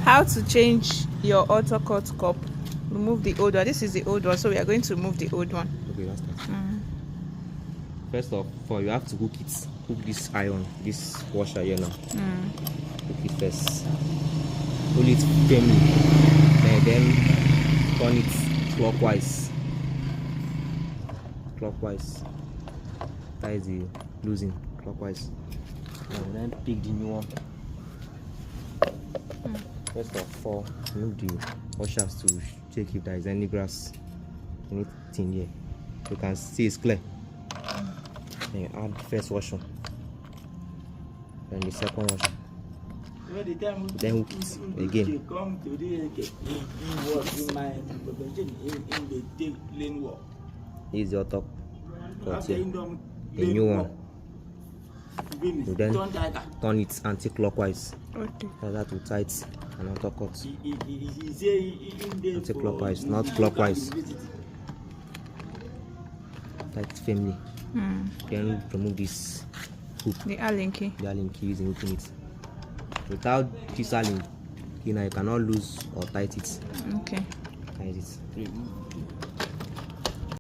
How to change your Autocut cup? Remove the old one. This is the old one, so we are going to remove the old one. Okay, that's that. First of all, you have to hook it. Hook this iron, this washer here now. Hook it first. Hold it firmly. Then turn it clockwise. Clockwise. That is the losing. Clockwise. Now then pick the new one. First of all, remove the washers to check if there is any grass, anything here. You can see it's clear. Then you add the first washer, then the second washer. Then hook it again. This is the Autocut here. The new one. You then turn it anti-clockwise. Okay. So that will tight an Autocut. Anti-clockwise, not clockwise. Tight firmly. Then remove this hook. The Allen key. The Allen key using hooking it. Without this Allen key, you cannot lose or tight it. Okay. Tight it.